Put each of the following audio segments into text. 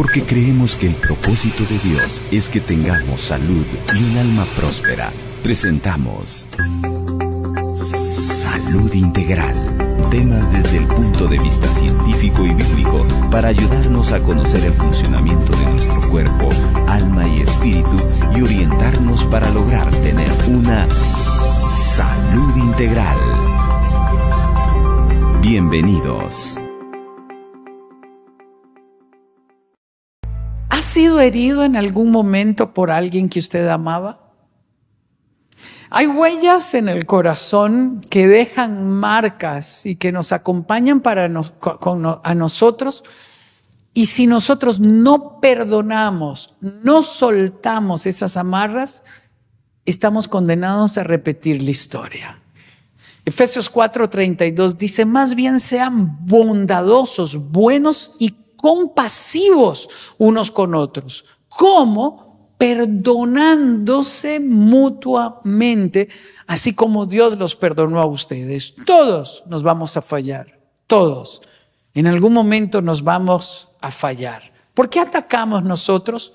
porque creemos que el propósito de Dios es que tengamos salud y un alma próspera. Presentamos Salud Integral. Temas desde el punto de vista científico y bíblico para ayudarnos a conocer el funcionamiento de nuestro cuerpo, alma y espíritu y orientarnos para lograr tener una salud integral. Bienvenidos. ¿Ha sido herido en algún momento por alguien que usted amaba? Hay huellas en el corazón que dejan marcas y que nos acompañan a nosotros. Y si nosotros no perdonamos, no soltamos esas amarras, estamos condenados a repetir la historia. Efesios 4:32 dice: más bien sean bondadosos, buenos y compasivos unos con otros. ¿Cómo? Perdonándose mutuamente, así como Dios los perdonó a ustedes. Todos nos vamos a fallar, todos. En algún momento nos vamos a fallar. ¿Por qué atacamos nosotros?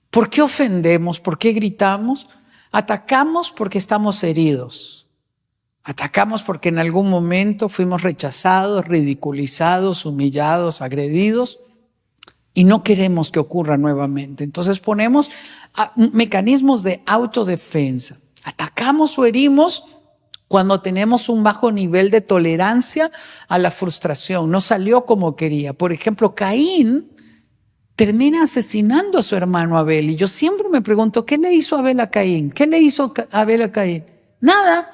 ¿Por qué ofendemos? ¿Por qué gritamos? Atacamos porque estamos heridos. Atacamos porque en algún momento fuimos rechazados, ridiculizados, humillados, agredidos. Y no queremos que ocurra nuevamente. Entonces ponemos mecanismos de autodefensa. Atacamos o herimos cuando tenemos un bajo nivel de tolerancia a la frustración. No salió como quería. Por ejemplo, Caín termina asesinando a su hermano Abel. Y yo siempre me pregunto, ¿qué le hizo Abel a Caín? ¿Qué le hizo Abel a Caín? Nada.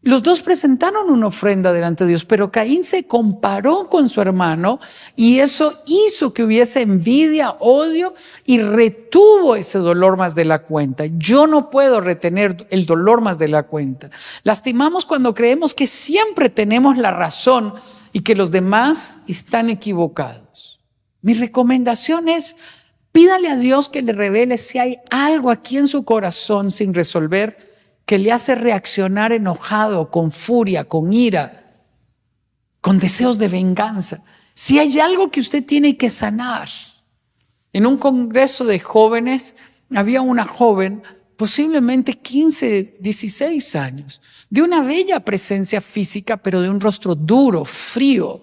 Los dos presentaron una ofrenda delante de Dios, pero Caín se comparó con su hermano y eso hizo que hubiese envidia, odio y retuvo ese dolor más de la cuenta. Yo no puedo retener el dolor más de la cuenta. Lastimamos cuando creemos que siempre tenemos la razón y que los demás están equivocados. Mi recomendación es: pídale a Dios que le revele si hay algo aquí en su corazón sin resolver que le hace reaccionar enojado, con furia, con ira, con deseos de venganza. Si hay algo que usted tiene que sanar. En un congreso de jóvenes había una joven, posiblemente 15, 16 años, de una bella presencia física, pero de un rostro duro, frío.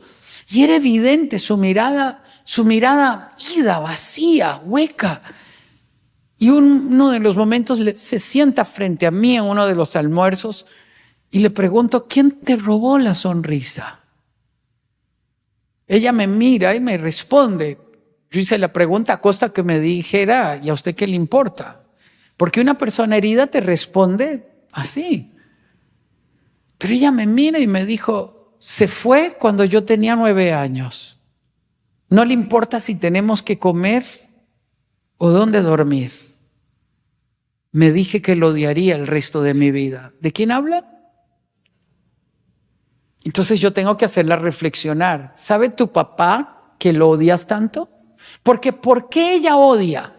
Y era evidente su mirada ida, vacía, hueca. Y uno de los momentos se sienta frente a mí en uno de los almuerzos y le pregunto: ¿quién te robó la sonrisa? Ella me mira y me responde. Yo hice la pregunta a costa que me dijera: ¿y a usted qué le importa? Porque una persona herida te responde así. Pero ella me mira y me dijo: se fue cuando yo tenía 9 años. No le importa si tenemos que comer o dónde dormir. Me dije que lo odiaría el resto de mi vida. ¿De quién habla? Entonces yo tengo que hacerla reflexionar. ¿Sabe tu papá que lo odias tanto? Porque ¿por qué ella odia?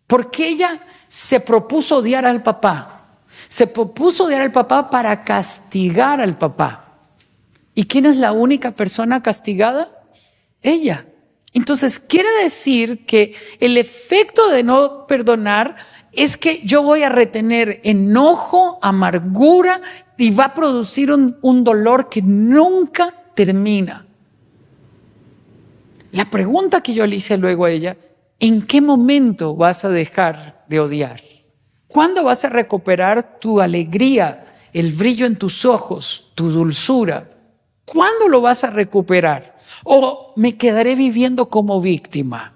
Porque ella se propuso odiar al papá. Se propuso odiar al papá para castigar al papá. ¿Y quién es la única persona castigada? Ella. Entonces quiere decir que el efecto de no perdonar es que yo voy a retener enojo, amargura y va a producir un dolor que nunca termina. La pregunta que yo le hice luego a ella: ¿en qué momento vas a dejar de odiar? ¿Cuándo vas a recuperar tu alegría, el brillo en tus ojos, tu dulzura? ¿Cuándo lo vas a recuperar? ¿O me quedaré viviendo como víctima?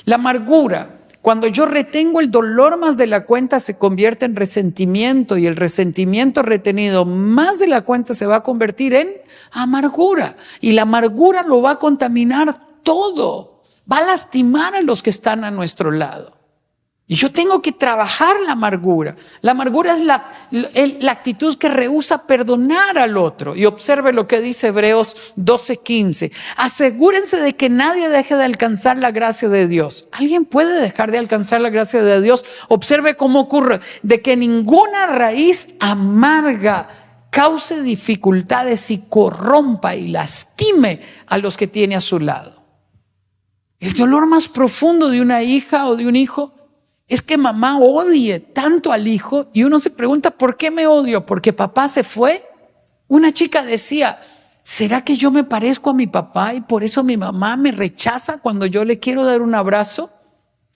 La amargura, cuando yo retengo el dolor más de la cuenta, se convierte en resentimiento, y el resentimiento retenido más de la cuenta se va a convertir en amargura, y la amargura lo va a contaminar todo, va a lastimar a los que están a nuestro lado. Y yo tengo que trabajar la amargura. La amargura es la actitud que rehúsa perdonar al otro. Y observe lo que dice Hebreos 12:15. Asegúrense de que nadie deje de alcanzar la gracia de Dios. ¿Alguien puede dejar de alcanzar la gracia de Dios? Observe cómo ocurre. De que ninguna raíz amarga cause dificultades y corrompa y lastime a los que tiene a su lado. El dolor más profundo de una hija o de un hijo es que mamá odie tanto al hijo y uno se pregunta, ¿por qué me odio? ¿Porque papá se fue? Una chica decía, ¿será que yo me parezco a mi papá y por eso mi mamá me rechaza cuando yo le quiero dar un abrazo?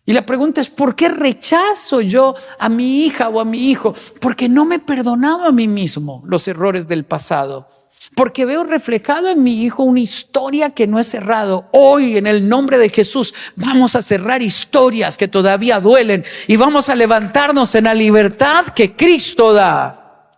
Y la pregunta es, ¿por qué rechazo yo a mi hija o a mi hijo? Porque no me perdonaba a mí mismo los errores del pasado. Porque veo reflejado en mi hijo una historia que no he cerrado. Hoy, en el nombre de Jesús, vamos a cerrar historias que todavía duelen y vamos a levantarnos en la libertad que Cristo da.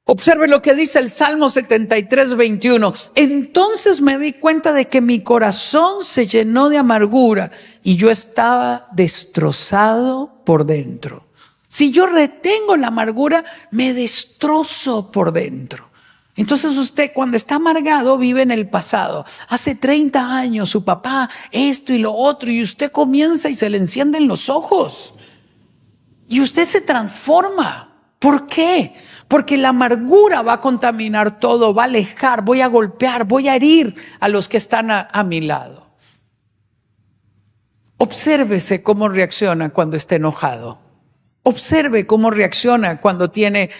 Observe lo que dice el Salmo 73:21. Entonces me di cuenta de que mi corazón se llenó de amargura y yo estaba destrozado por dentro. Si yo retengo la amargura, me destrozo por dentro. Entonces usted cuando está amargado vive en el pasado. Hace 30 años su papá esto y lo otro y usted comienza y se le encienden los ojos. Y usted se transforma. ¿Por qué? Porque la amargura va a contaminar todo, va a alejar, voy a golpear, voy a herir a los que están a mi lado. Obsérvese cómo reacciona cuando está enojado. Observe cómo reacciona cuando tiene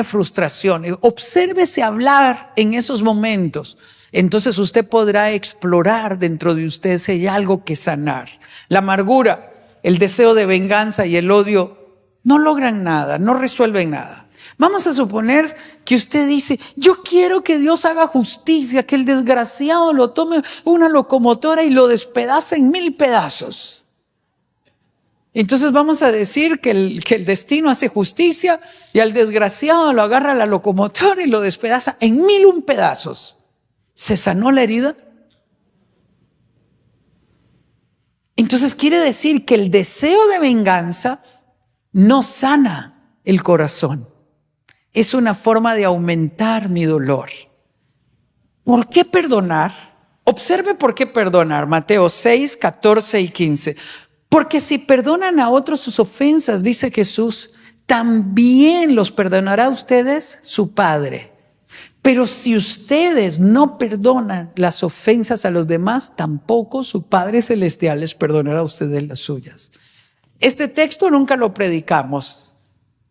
frustración. Obsérvese hablar en esos momentos. Entonces usted podrá explorar dentro de usted si hay algo que sanar. La amargura, el deseo de venganza y el odio no logran nada, no resuelven nada. Vamos a suponer que usted dice, yo quiero que Dios haga justicia, que el desgraciado lo tome una locomotora y lo despedace en 1000 pedazos. Entonces vamos a decir que el destino hace justicia y al desgraciado lo agarra la locomotora y lo despedaza en 1001 pedazos. ¿Se sanó la herida? Entonces quiere decir que el deseo de venganza no sana el corazón. Es una forma de aumentar mi dolor. ¿Por qué perdonar? Observe por qué perdonar. Mateo 6, 14 y 15. Porque si perdonan a otros sus ofensas, dice Jesús, también los perdonará a ustedes su Padre. Pero si ustedes no perdonan las ofensas a los demás, tampoco su Padre Celestial les perdonará a ustedes las suyas. Este texto nunca lo predicamos,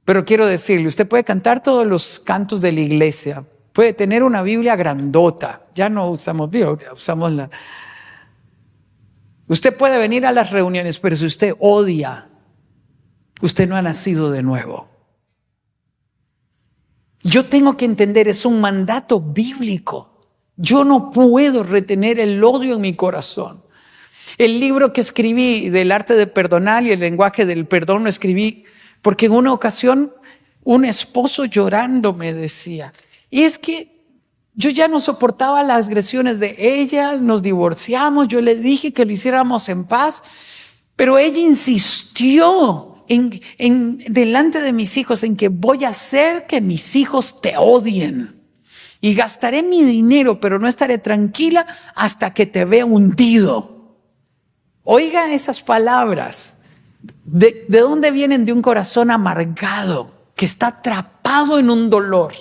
pero quiero decirle, usted puede cantar todos los cantos de la iglesia, puede tener una Biblia grandota, ya no usamos Biblia, usamos la... Usted puede venir a las reuniones, pero si usted odia, usted no ha nacido de nuevo. Yo tengo que entender, es un mandato bíblico. Yo no puedo retener el odio en mi corazón. El libro que escribí del arte de perdonar y el lenguaje del perdón lo escribí porque en una ocasión un esposo llorando me decía, y es que yo ya no soportaba las agresiones de ella, nos divorciamos, yo le dije que lo hiciéramos en paz, pero ella insistió delante de mis hijos en que voy a hacer que mis hijos te odien. Y gastaré mi dinero, pero no estaré tranquila hasta que te vea hundido. Oigan esas palabras. ¿De dónde vienen? De un corazón amargado, que está atrapado en un dolor.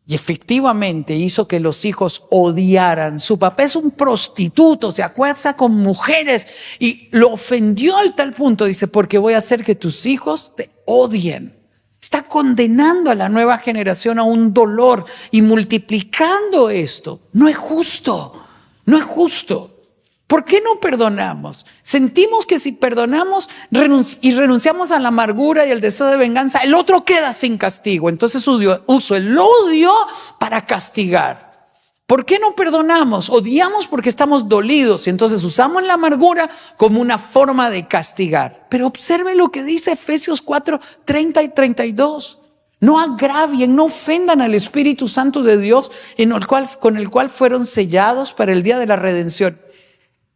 Y efectivamente hizo que los hijos odiaran. Su papá es un prostituto, se acuesta con mujeres y lo ofendió al tal punto, dice, porque voy a hacer que tus hijos te odien. Está condenando a la nueva generación a un dolor y multiplicando esto. No es justo, no es justo. ¿Por qué no perdonamos? Sentimos que si perdonamos y renunciamos a la amargura y el deseo de venganza, el otro queda sin castigo. Entonces uso el odio para castigar. ¿Por qué no perdonamos? Odiamos porque estamos dolidos y entonces usamos la amargura como una forma de castigar. Pero observe lo que dice Efesios 4, 30 y 32. No agravien, no ofendan al Espíritu Santo de Dios con el cual fueron sellados para el día de la redención.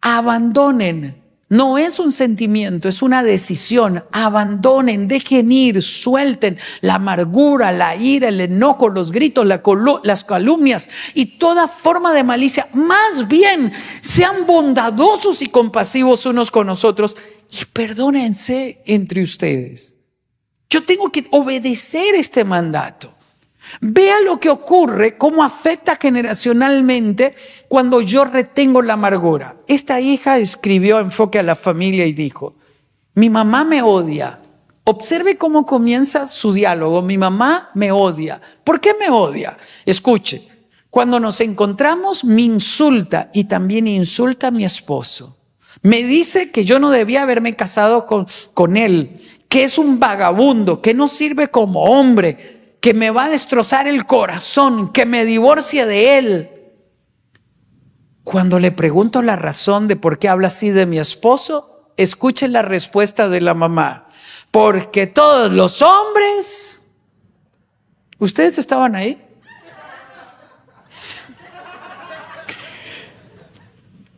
Abandonen, no es un sentimiento, es una decisión. Abandonen, dejen ir, suelten la amargura, la ira, el enojo, los gritos, las calumnias y toda forma de malicia. Más bien, sean bondadosos y compasivos unos con nosotros y perdónense entre ustedes. Yo tengo que obedecer este mandato. Vea lo que ocurre, cómo afecta generacionalmente cuando yo retengo la amargura. Esta hija escribió Enfoque a la Familia y dijo: mi mamá me odia. Observe cómo comienza su diálogo. Mi mamá me odia. ¿Por qué me odia? Escuche, cuando nos encontramos me insulta y también insulta a mi esposo. Me dice que yo no debía haberme casado con él, que es un vagabundo, que no sirve como hombre, que me va a destrozar el corazón, que me divorcie de él. Cuando le pregunto la razón de por qué habla así de mi esposo, escuchen la respuesta de la mamá. Porque todos los hombres... ¿Ustedes estaban ahí?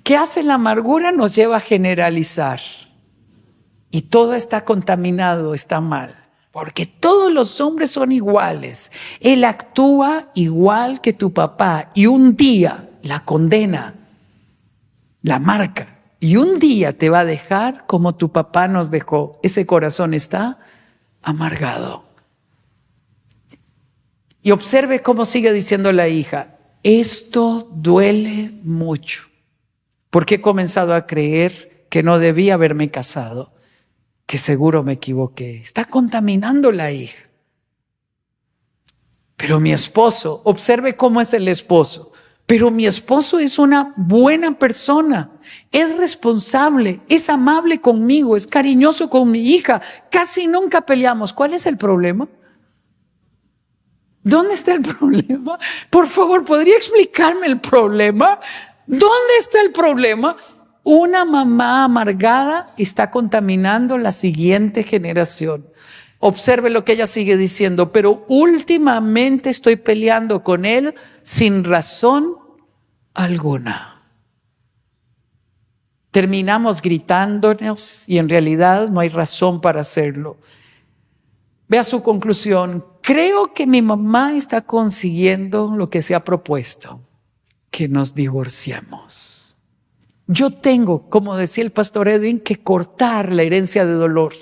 ¿Qué hace la amargura? Nos lleva a generalizar. Y todo está contaminado, está mal. Porque todos los hombres son iguales. Él actúa igual que tu papá. Y un día la condena, la marca. Y un día te va a dejar como tu papá nos dejó. Ese corazón está amargado. Y observe cómo sigue diciendo la hija. Esto duele mucho. Porque he comenzado a creer que no debía haberme casado. Que seguro me equivoqué. Está contaminando la hija. Pero mi esposo, observe cómo es el esposo. Pero mi esposo es una buena persona, es responsable, es amable conmigo, es cariñoso con mi hija. Casi nunca peleamos. ¿Cuál es el problema? ¿Dónde está el problema? Por favor, ¿podría explicarme el problema? ¿Dónde está el problema? Una mamá amargada está contaminando la siguiente generación. Observe lo que ella sigue diciendo, pero últimamente estoy peleando con él sin razón alguna. Terminamos gritándonos y en realidad no hay razón para hacerlo. Vea su conclusión. Creo que mi mamá está consiguiendo lo que se ha propuesto, que nos divorciemos. Yo tengo, como decía el pastor Edwin, que cortar la herencia de dolor.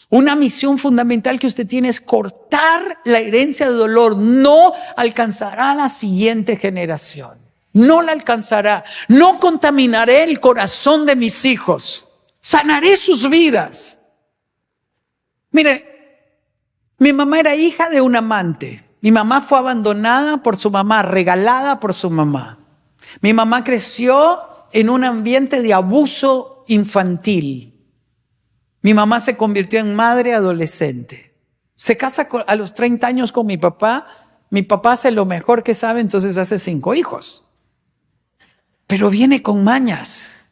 Una misión fundamental que usted tiene es cortar la herencia de dolor. No alcanzará a la siguiente generación. No la alcanzará. No contaminaré el corazón de mis hijos. Sanaré sus vidas. Mire, mi mamá era hija de un amante. Mi mamá fue abandonada por su mamá, regalada por su mamá. Mi mamá creció en un ambiente de abuso infantil. Mi mamá se convirtió en madre adolescente. Se casa a los 30 años con mi papá. Mi papá hace lo mejor que sabe, entonces hace 5 hijos. Pero viene con mañas.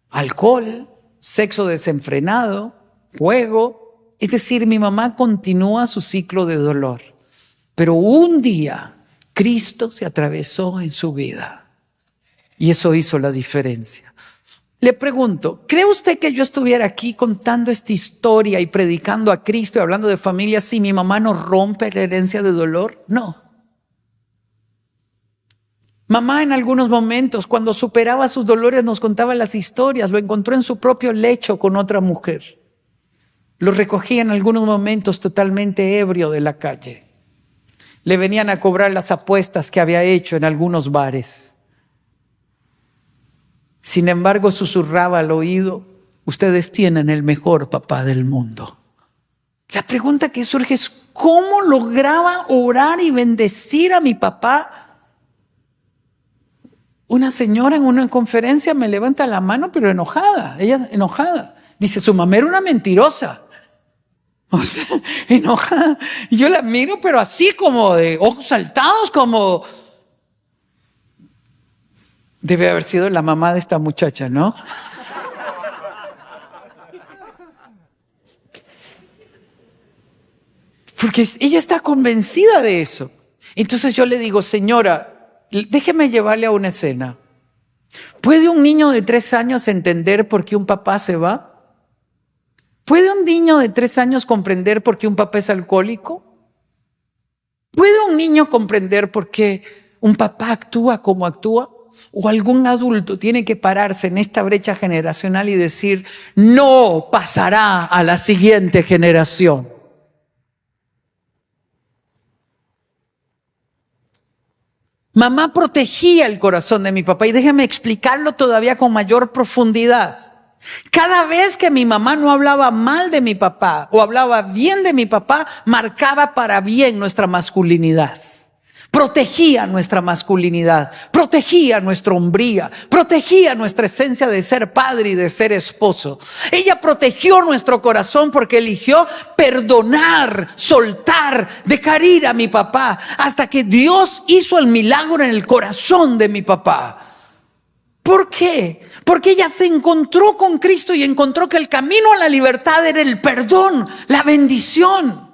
Alcohol, sexo desenfrenado, juego. Es decir, mi mamá continúa su ciclo de dolor. Pero un día, Cristo se atravesó en su vida. Y eso hizo la diferencia. Le pregunto, ¿cree usted que yo estuviera aquí contando esta historia y predicando a Cristo y hablando de familia si mi mamá no rompe la herencia de dolor? No. Mamá en algunos momentos, cuando superaba sus dolores, nos contaba las historias. Lo encontró en su propio lecho con otra mujer. Lo recogía en algunos momentos totalmente ebrio de la calle. Le venían a cobrar las apuestas que había hecho en algunos bares. Sin embargo, susurraba al oído, ustedes tienen el mejor papá del mundo. La pregunta que surge es, ¿cómo lograba orar y bendecir a mi papá? Una señora en una conferencia me levanta la mano, pero enojada, ella enojada. Dice, su mamá era una mentirosa. O sea, enojada. Y yo la miro, pero así como de ojos saltados, como... Debe haber sido la mamá de esta muchacha, ¿no? Porque ella está convencida de eso. Entonces yo le digo, señora, déjeme llevarle a una escena. ¿Puede un niño de 3 años entender por qué un papá se va? ¿Puede un niño de 3 años comprender por qué un papá es alcohólico? ¿Puede un niño comprender por qué un papá actúa como actúa? ¿O algún adulto tiene que pararse en esta brecha generacional y decir, no pasará a la siguiente generación? Mamá protegía el corazón de mi papá, y déjeme explicarlo todavía con mayor profundidad. Cada vez que mi mamá no hablaba mal de mi papá o hablaba bien de mi papá, marcaba para bien nuestra masculinidad. Protegía nuestra masculinidad, protegía nuestra hombría, protegía nuestra esencia de ser padre y de ser esposo. Ella protegió nuestro corazón porque eligió perdonar, soltar, dejar ir a mi papá, hasta que Dios hizo el milagro en el corazón de mi papá. ¿Por qué? Porque ella se encontró con Cristo y encontró que el camino a la libertad era el perdón, la bendición.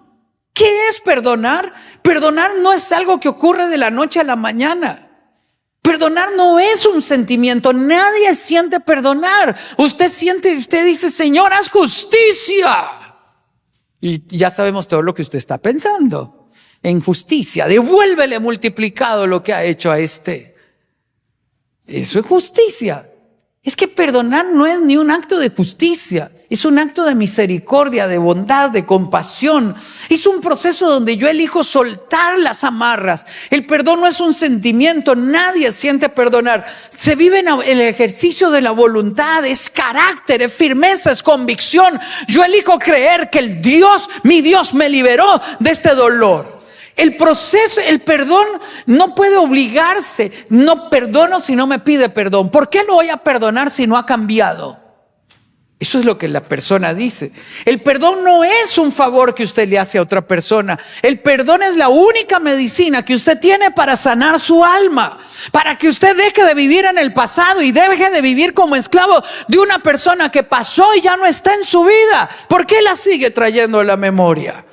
¿Qué es perdonar? Perdonar no es algo que ocurre de la noche a la mañana. Perdonar no es un sentimiento. Nadie siente perdonar. Usted dice, Señor, haz justicia. Y ya sabemos todo lo que usted está pensando. En justicia, devuélvele multiplicado lo que ha hecho a este. Eso es justicia. Es que perdonar no es ni un acto de justicia, es un acto de misericordia, de bondad, de compasión. Es un proceso donde yo elijo soltar las amarras. El perdón no es un sentimiento, nadie siente perdonar. Se vive en el ejercicio de la voluntad, es carácter, es firmeza, es convicción. Yo elijo creer que mi Dios me liberó de este dolor. El proceso, el perdón no puede obligarse. No perdono si no me pide perdón. ¿Por qué lo voy a perdonar si no ha cambiado? Eso es lo que la persona dice. El perdón no es un favor que usted le hace a otra persona. El perdón es la única medicina que usted tiene para sanar su alma, para que usted deje de vivir en el pasado y deje de vivir como esclavo de una persona que pasó y ya no está en su vida. ¿Por qué la sigue trayendo a la memoria?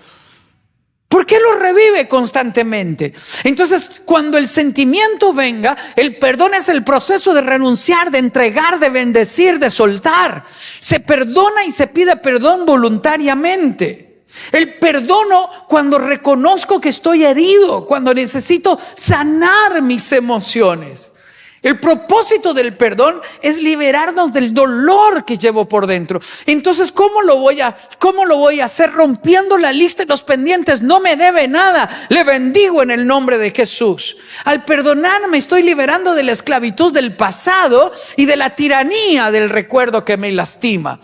¿Por qué lo revive constantemente? Entonces, cuando el sentimiento venga, el perdón es el proceso de renunciar, de entregar, de bendecir, de soltar. Se perdona y se pide perdón voluntariamente. El perdono cuando reconozco que estoy herido, cuando necesito sanar mis emociones. El propósito del perdón es liberarnos del dolor que llevo por dentro. Entonces, ¿cómo lo voy a hacer? Rompiendo la lista de los pendientes. No me debe nada. Le bendigo en el nombre de Jesús. Al perdonarme estoy liberando de la esclavitud del pasado y de la tiranía del recuerdo que me lastima.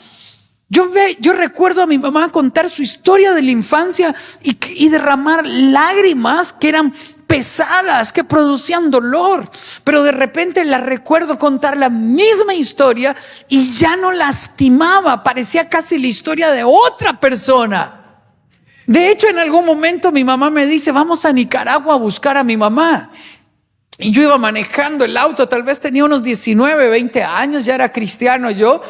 Yo recuerdo a mi mamá contar su historia de la infancia y derramar lágrimas que eran pesadas, que producían dolor, pero de repente la recuerdo contar la misma historia y ya no lastimaba, parecía casi la historia de otra persona. De hecho, en algún momento mi mamá me dice, vamos a Nicaragua a buscar a mi mamá. Y yo iba manejando el auto, tal vez tenía unos 19, 20 años, ya era cristiano yo.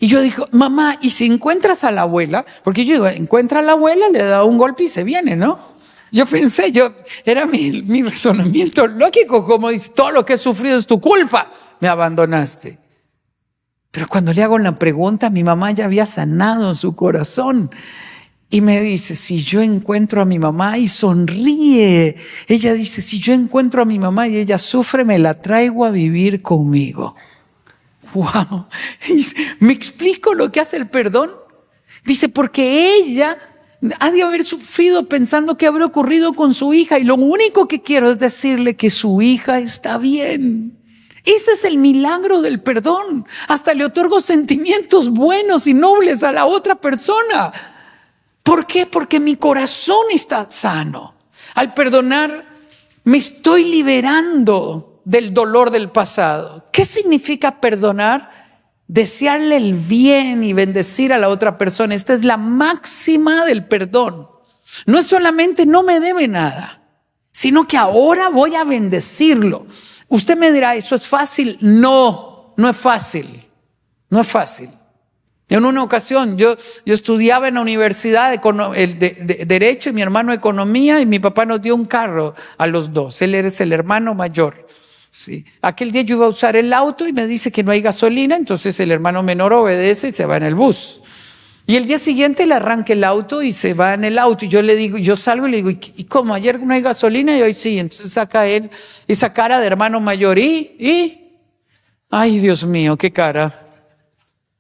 Y yo digo, mamá, ¿y si encuentras a la abuela? Porque yo digo, encuentra a la abuela, le da un golpe y se viene, ¿no? Yo pensé, era mi razonamiento lógico, como dice, todo lo que he sufrido es tu culpa, me abandonaste. Pero cuando le hago la pregunta, mi mamá ya había sanado su corazón. Y me dice, si yo encuentro a mi mamá, y sonríe. Ella dice, si yo encuentro a mi mamá y ella sufre, me la traigo a vivir conmigo. Wow. ¿Me explico lo que hace el perdón? Dice, porque ella ha de haber sufrido pensando que habrá ocurrido con su hija, y lo único que quiero es decirle que su hija está bien. Ese es el milagro del perdón. Hasta le otorgo sentimientos buenos y nobles a la otra persona. ¿Por qué? Porque mi corazón está sano. Al perdonar, me estoy liberando del dolor del pasado. ¿Qué significa perdonar? Desearle el bien y bendecir a la otra persona. Esta es la máxima del perdón. No es solamente no me debe nada, sino que ahora voy a bendecirlo. Usted me dirá, ¿eso es fácil? No, no es fácil. No es fácil. En una ocasión yo estudiaba en la universidad de Derecho y mi hermano Economía, y mi papá nos dio un carro a los dos. Él es el hermano mayor. Sí. Aquel día yo iba a usar el auto y me dice que no hay gasolina, entonces el hermano menor obedece y se va en el bus. Y el día siguiente le arranca el auto y se va en el auto, y yo le digo, yo salgo y le digo, ¿y cómo? Ayer no hay gasolina y hoy sí. Entonces saca él esa cara de hermano mayor y ay, Dios mío, qué cara.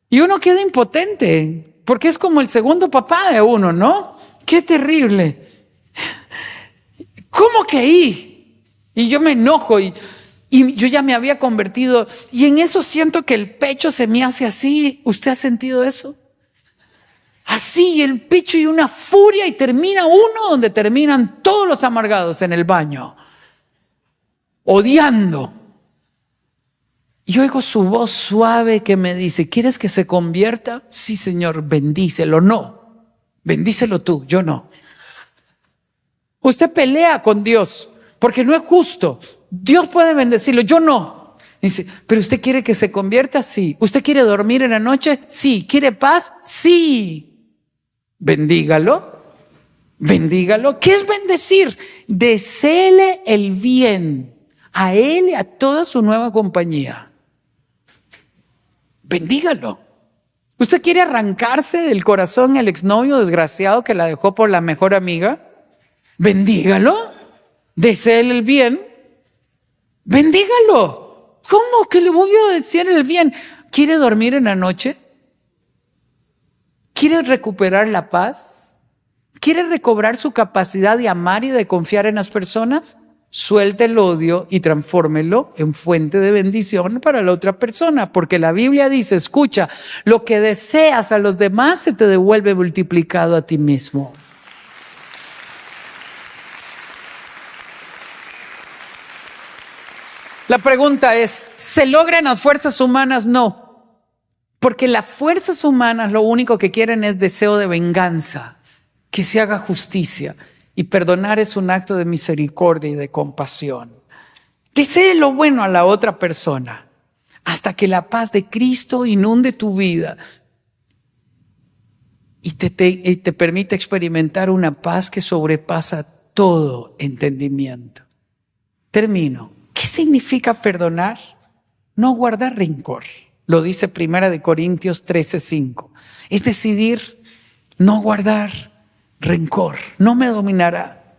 Y uno queda impotente, porque es como el segundo papá de uno, ¿no? Qué terrible. ¿Cómo que y Y yo me enojo y yo ya me había convertido. Y en eso siento que el pecho se me hace así. ¿Usted ha sentido eso? Así, el pecho y una furia, y termina uno donde terminan todos los amargados, en el baño, odiando. Y oigo su voz suave que me dice: ¿quieres que se convierta? Sí, Señor, bendícelo. No, bendícelo tú, yo no. Usted pelea con Dios porque no es justo. Dios puede bendecirlo, yo no. Dice: ¿pero usted quiere que se convierta? Sí. ¿Usted quiere dormir en la noche? Sí. ¿Quiere paz? Sí. Bendígalo. Bendígalo. ¿Qué es bendecir? Deséele el bien a él y a toda su nueva compañía. Bendígalo. ¿Usted quiere arrancarse del corazón el exnovio desgraciado que la dejó por la mejor amiga? Bendígalo. Deséele el bien. Bendígalo. ¿Cómo que le voy a decir el bien? ¿Quiere dormir en la noche? ¿Quiere recuperar la paz? ¿Quiere recobrar su capacidad de amar y de confiar en las personas? Suelte el odio y transfórmelo en fuente de bendición para la otra persona, porque la Biblia dice: escucha, lo que deseas a los demás se te devuelve multiplicado a ti mismo. La pregunta es: ¿se logran las fuerzas humanas? No, porque las fuerzas humanas lo único que quieren es deseo de venganza, que se haga justicia. Y perdonar es un acto de misericordia y de compasión. Desee lo bueno a la otra persona hasta que la paz de Cristo inunde tu vida y te permite experimentar una paz que sobrepasa todo entendimiento. Termino. ¿Qué significa perdonar? No guardar rencor. Lo dice 1 Corintios 13:5. Es decidir no guardar rencor. No me dominará.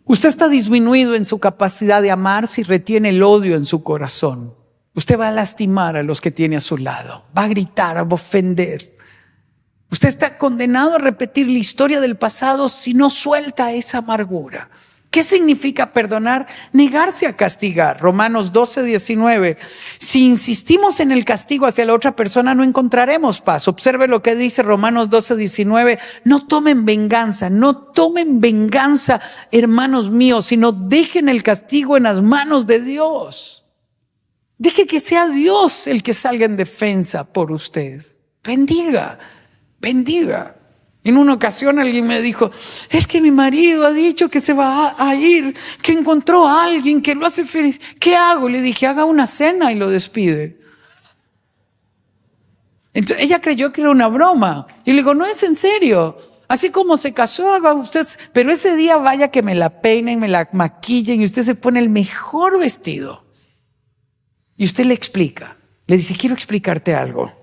Usted está disminuido en su capacidad de amar si retiene el odio en su corazón. Usted va a lastimar a los que tiene a su lado. Va a gritar, va a ofender. Usted está condenado a repetir la historia del pasado si no suelta esa amargura. ¿Qué significa perdonar? Negarse a castigar. Romanos 12:19. Si insistimos en el castigo hacia la otra persona, no encontraremos paz. Observe lo que dice Romanos 12:19. No tomen venganza, hermanos míos, sino dejen el castigo en las manos de Dios. Deje que sea Dios el que salga en defensa por ustedes. Bendiga. En una ocasión alguien me dijo: es que mi marido ha dicho que se va a ir, que encontró a alguien que lo hace feliz. ¿Qué hago? Le dije: haga una cena y lo despide. Entonces ella creyó que era una broma. Y le digo: no, es en serio. Así como se casó, haga usted. Pero ese día vaya que me la peinen, me la maquillen y usted se pone el mejor vestido. Y usted le explica. Le dice: quiero explicarte algo.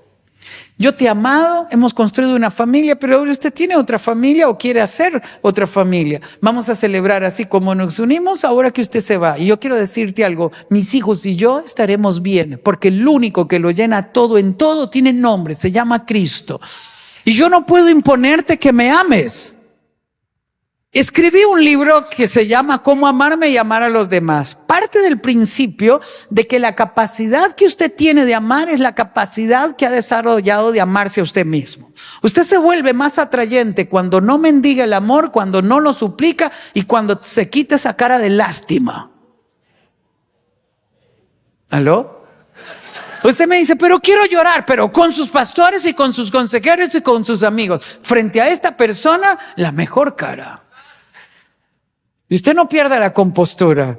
Yo te he amado, hemos construido una familia, pero ahora usted tiene otra familia o quiere hacer otra familia. Vamos a celebrar así como nos unimos ahora que usted se va. Y yo quiero decirte algo: mis hijos y yo estaremos bien, porque el único que lo llena todo en todo tiene nombre, se llama Cristo. Y yo no puedo imponerte que me ames. Escribí un libro que se llama Cómo amarme y amar a los demás. Parte del principio de que la capacidad que usted tiene de amar es la capacidad que ha desarrollado de amarse a usted mismo. Usted se vuelve más atrayente cuando no mendiga el amor, cuando no lo suplica y cuando se quita esa cara de lástima. ¿Aló? Usted me dice: pero quiero llorar, pero con sus pastores y con sus consejeros y con sus amigos. Frente a esta persona, la mejor cara. Y usted no pierda la compostura.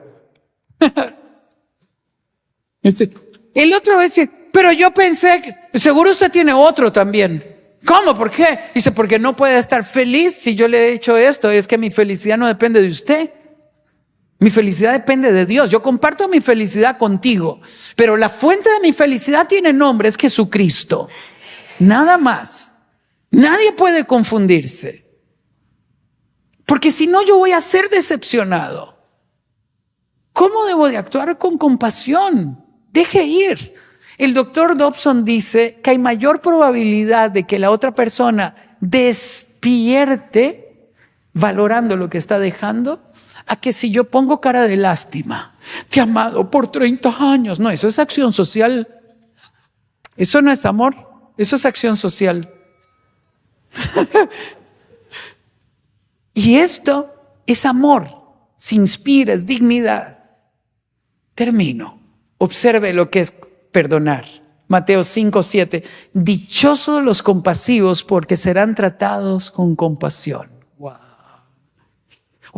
El otro dice: pero yo pensé que seguro usted tiene otro también. ¿Cómo? ¿Por qué? Dice: porque no puede estar feliz si yo le he hecho esto. Es que mi felicidad no depende de usted. Mi felicidad depende de Dios. Yo comparto mi felicidad contigo, pero la fuente de mi felicidad tiene nombre, es Jesucristo. Nada más. Nadie puede confundirse. Porque si no, yo voy a ser decepcionado. ¿Cómo debo de actuar? Con compasión. Deje ir. El doctor Dobson dice que hay mayor probabilidad de que la otra persona despierte valorando lo que está dejando a que si yo pongo cara de lástima, te he amado por 30 años. No, eso es acción social. Eso no es amor, eso es acción social. Y esto es amor, se inspira, es dignidad. Termino. Observe lo que es perdonar. Mateo 5:7. Dichosos los compasivos porque serán tratados con compasión. Wow.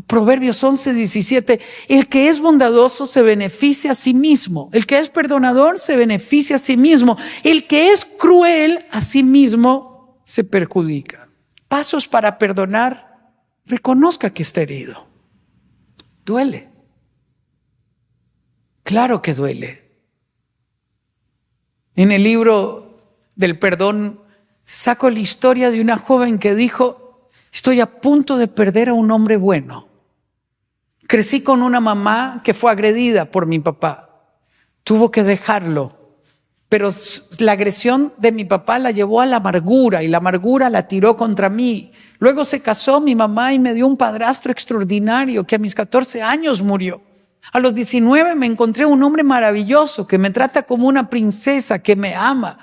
Proverbios 11:17. El que es bondadoso se beneficia a sí mismo. El que es perdonador se beneficia a sí mismo. El que es cruel a sí mismo se perjudica. Pasos para perdonar. Reconozca que está herido. Duele. Claro que duele. En el libro del perdón saco la historia de una joven que dijo: estoy a punto de perder a un hombre bueno. Crecí con una mamá que fue agredida por mi papá. Tuvo que dejarlo. Pero la agresión de mi papá la llevó a la amargura y la amargura la tiró contra mí. Luego se casó mi mamá y me dio un padrastro extraordinario que a mis 14 años murió. A los 19 me encontré un hombre maravilloso que me trata como una princesa, que me ama.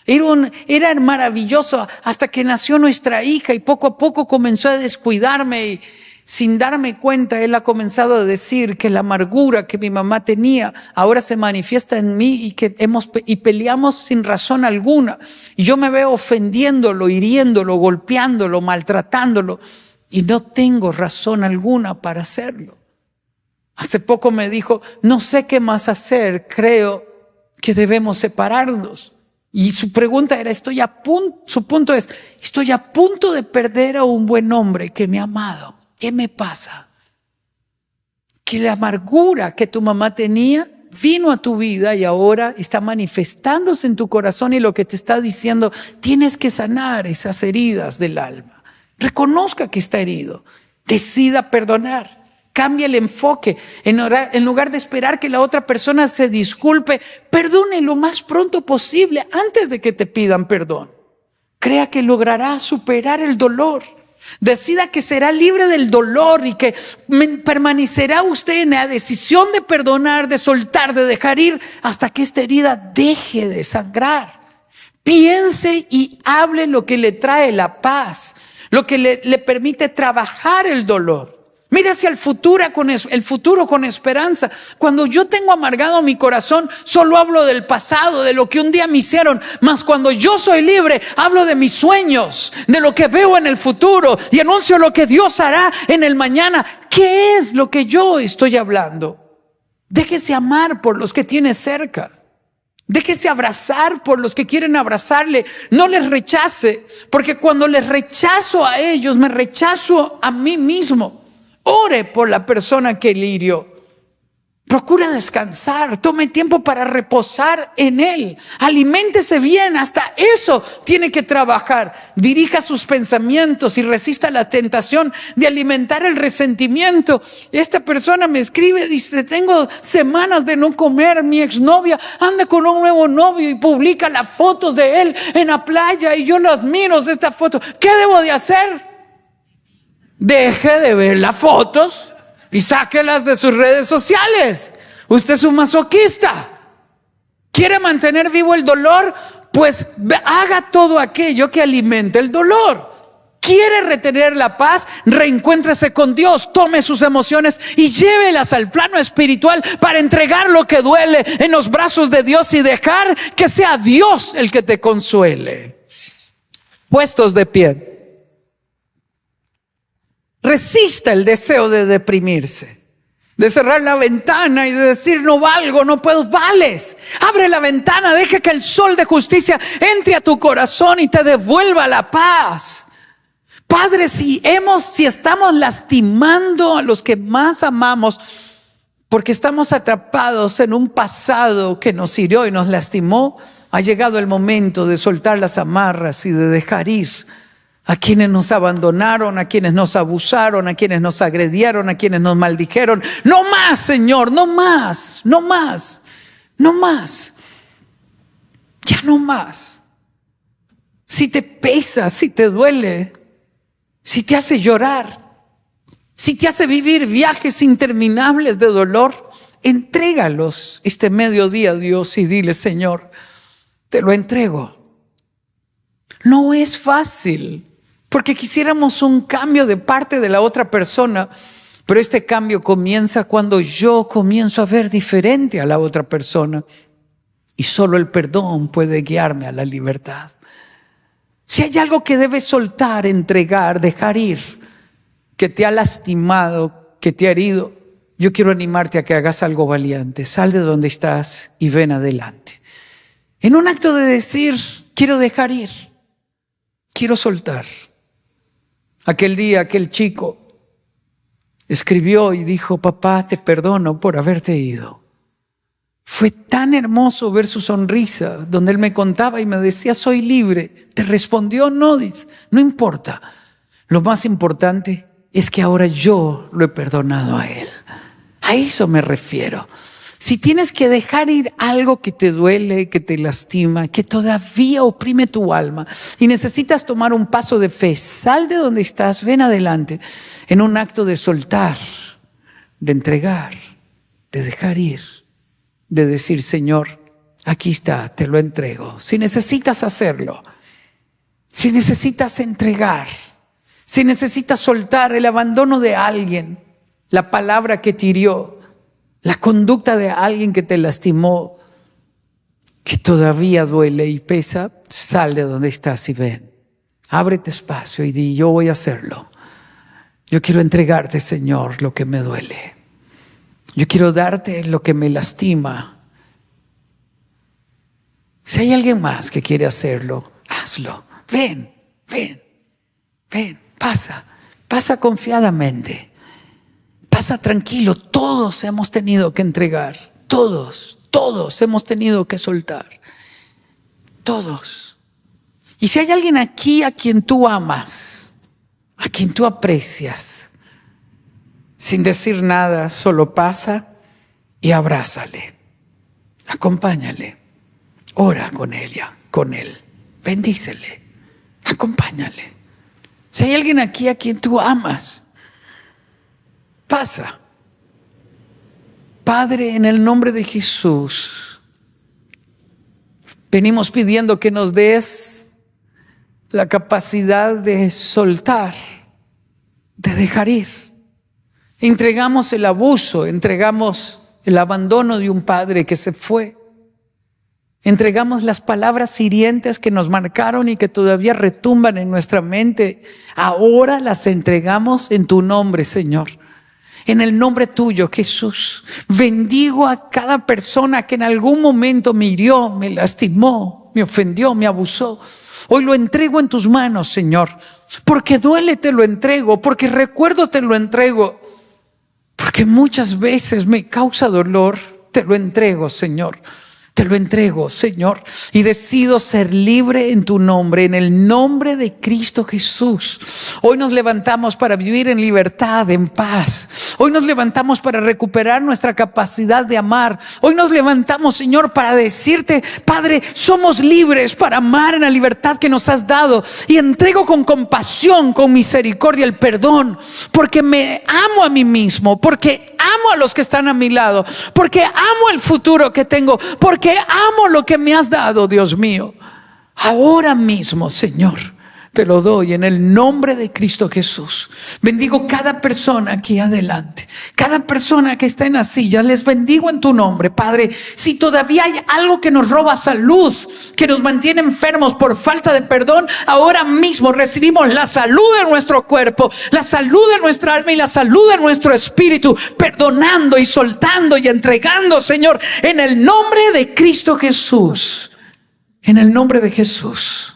Era maravilloso hasta que nació nuestra hija y poco a poco comenzó a descuidarme y sin darme cuenta él ha comenzado a decir que la amargura que mi mamá tenía ahora se manifiesta en mí y peleamos sin razón alguna. Y yo me veo ofendiéndolo, hiriéndolo, golpeándolo, maltratándolo y no tengo razón alguna para hacerlo. Hace poco me dijo: no sé qué más hacer, creo que debemos separarnos. Y su pregunta era: su punto es, estoy a punto de perder a un buen hombre que me ha amado. ¿Qué me pasa? Que la amargura que tu mamá tenía vino a tu vida y ahora está manifestándose en tu corazón y lo que te está diciendo, tienes que sanar esas heridas del alma. Reconozca que está herido. Decida perdonar. Cambia el enfoque. En lugar de esperar que la otra persona se disculpe, perdone lo más pronto posible antes de que te pidan perdón. Crea que logrará superar el dolor. Decida que será libre del dolor y que permanecerá usted en la decisión de perdonar, de soltar, de dejar ir hasta que esta herida deje de sangrar. Piense y hable lo que le trae la paz, lo que le permite trabajar el dolor. Mira hacia el futuro con esperanza. Cuando yo tengo amargado mi corazón, solo hablo del pasado, de lo que un día me hicieron. Mas cuando yo soy libre, hablo de mis sueños, de lo que veo en el futuro y anuncio lo que Dios hará en el mañana. ¿Qué es lo que yo estoy hablando? Déjese amar por los que tiene cerca. Déjese abrazar por los que quieren abrazarle. No les rechace, porque cuando les rechazo a ellos, me rechazo a mí mismo. Ore por la persona que le hirió. Procura descansar, tome tiempo para reposar en Él. Aliméntese bien, hasta eso tiene que trabajar. Dirija sus pensamientos y resista la tentación de alimentar el resentimiento. Esta persona me escribe, dice: tengo semanas de no comer, mi exnovia anda con un nuevo novio y publica las fotos de él en la playa y yo las miro de esta foto. ¿Qué debo de hacer? Deje de ver las fotos y sáquelas de sus redes sociales. Usted es un masoquista. ¿Quiere mantener vivo el dolor? Pues haga todo aquello que alimente el dolor. ¿Quiere retener la paz? Reencuéntrese con Dios, tome sus emociones y llévelas al plano espiritual para entregar lo que duele en los brazos de Dios y dejar que sea Dios el que te consuele. Puestos de pie. Resista el deseo de deprimirse, de cerrar la ventana y de decir: no valgo, no puedo. Vales. Abre la ventana, deja que el sol de justicia entre a tu corazón y te devuelva la paz. Padre, si estamos lastimando a los que más amamos porque estamos atrapados en un pasado que nos hirió y nos lastimó, ha llegado el momento de soltar las amarras y de dejar ir a quienes nos abandonaron, a quienes nos abusaron, a quienes nos agredieron, a quienes nos maldijeron. No más, Señor, no más, no más, no más. Ya no más. Si te pesa, si te duele, si te hace llorar, si te hace vivir viajes interminables de dolor, entrégalos este mediodía a Dios y dile: Señor, te lo entrego. No es fácil, porque quisiéramos un cambio de parte de la otra persona, pero este cambio comienza cuando yo comienzo a ver diferente a la otra persona, y solo el perdón puede guiarme a la libertad. Si hay algo que debes soltar, entregar, dejar ir, que te ha lastimado, que te ha herido, yo quiero animarte a que hagas algo valiente. Sal de donde estás y ven adelante. En un acto de decir: quiero dejar ir, quiero soltar. Aquel día, aquel chico escribió y dijo: papá, te perdono por haberte ido. Fue tan hermoso ver su sonrisa, donde él me contaba y me decía: soy libre. ¿Te respondió? No, no importa. Lo más importante es que ahora yo lo he perdonado a él. A eso me refiero. Si tienes que dejar ir algo que te duele, que te lastima, que todavía oprime tu alma y necesitas tomar un paso de fe, sal de donde estás, ven adelante en un acto de soltar, de entregar, de dejar ir, de decir: Señor, aquí está, te lo entrego. Si necesitas hacerlo, si necesitas entregar, si necesitas soltar el abandono de alguien, la palabra que te hirió, la conducta de alguien que te lastimó, que todavía duele y pesa, sal de donde estás y ven. Ábrete espacio y di: yo voy a hacerlo. Yo quiero entregarte, Señor, lo que me duele. Yo quiero darte lo que me lastima. Si hay alguien más que quiere hacerlo, hazlo. Ven, ven, ven, pasa confiadamente. Pasa tranquilo. Todos hemos tenido que entregar. Todos hemos tenido que soltar. Todos. Y si hay alguien aquí a quien tú amas, a quien tú aprecias, sin decir nada, solo pasa y abrázale. Acompáñale. Ora con ella, con él. Bendícele. Acompáñale. Si hay alguien aquí a quien tú amas, pasa. Padre, en el nombre de Jesús, venimos pidiendo que nos des la capacidad de soltar, de dejar ir. Entregamos el abuso, entregamos el abandono de un padre que se fue. Entregamos las palabras hirientes que nos marcaron y que todavía retumban en nuestra mente. Ahora las entregamos en tu nombre, Señor. En el nombre tuyo, Jesús. Bendigo a cada persona que en algún momento me hirió, me lastimó, me ofendió, me abusó. Hoy lo entrego en tus manos, Señor. Porque duele, te lo entrego. Porque recuerdo, te lo entrego. Porque muchas veces me causa dolor, te lo entrego, Señor. Te lo entrego, Señor, y decido ser libre en tu nombre, en el nombre de Cristo Jesús. Hoy nos levantamos para vivir en libertad, en paz. Hoy nos levantamos para recuperar nuestra capacidad de amar. Hoy nos levantamos, Señor, para decirte: Padre, somos libres para amar en la libertad que nos has dado. Y entrego con compasión, con misericordia el perdón, porque me amo a mí mismo, porque amo a los que están a mi lado, porque amo el futuro que tengo, porque amo lo que me has dado, Dios mío. Ahora mismo, Señor, te lo doy en el nombre de Cristo Jesús. Bendigo cada persona aquí adelante, cada persona que está en la silla, les bendigo en tu nombre, Padre. Si todavía hay algo que nos roba salud, que nos mantiene enfermos por falta de perdón, ahora mismo recibimos la salud de nuestro cuerpo, la salud de nuestra alma y la salud de nuestro espíritu, perdonando y soltando y entregando, Señor, en el nombre de Cristo Jesús. En el nombre de Jesús.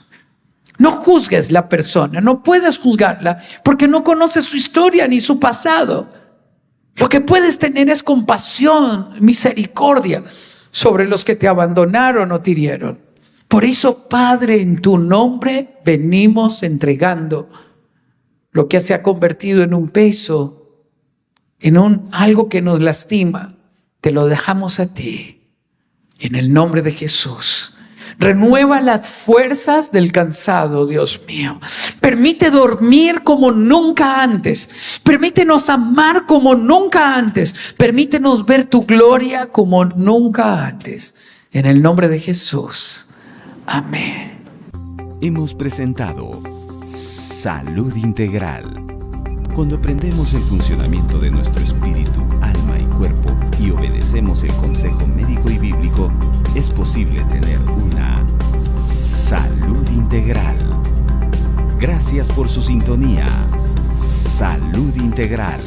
No juzgues la persona, no puedes juzgarla porque no conoces su historia ni su pasado. Lo que puedes tener es compasión, misericordia sobre los que te abandonaron o te hirieron. Por eso, Padre, en tu nombre venimos entregando lo que se ha convertido en un peso, en algo que nos lastima. Te lo dejamos a ti. En el nombre de Jesús. Renueva las fuerzas del cansado, Dios mío. Permite dormir como nunca antes. Permítenos amar como nunca antes. Permítenos ver tu gloria como nunca antes. En el nombre de Jesús. Amén. Hemos presentado Salud Integral. Cuando aprendemos el funcionamiento de nuestro espíritu, alma y cuerpo y obedecemos el consejo médico y bíblico, es posible tener una salud integral. Gracias por su sintonía. Salud Integral.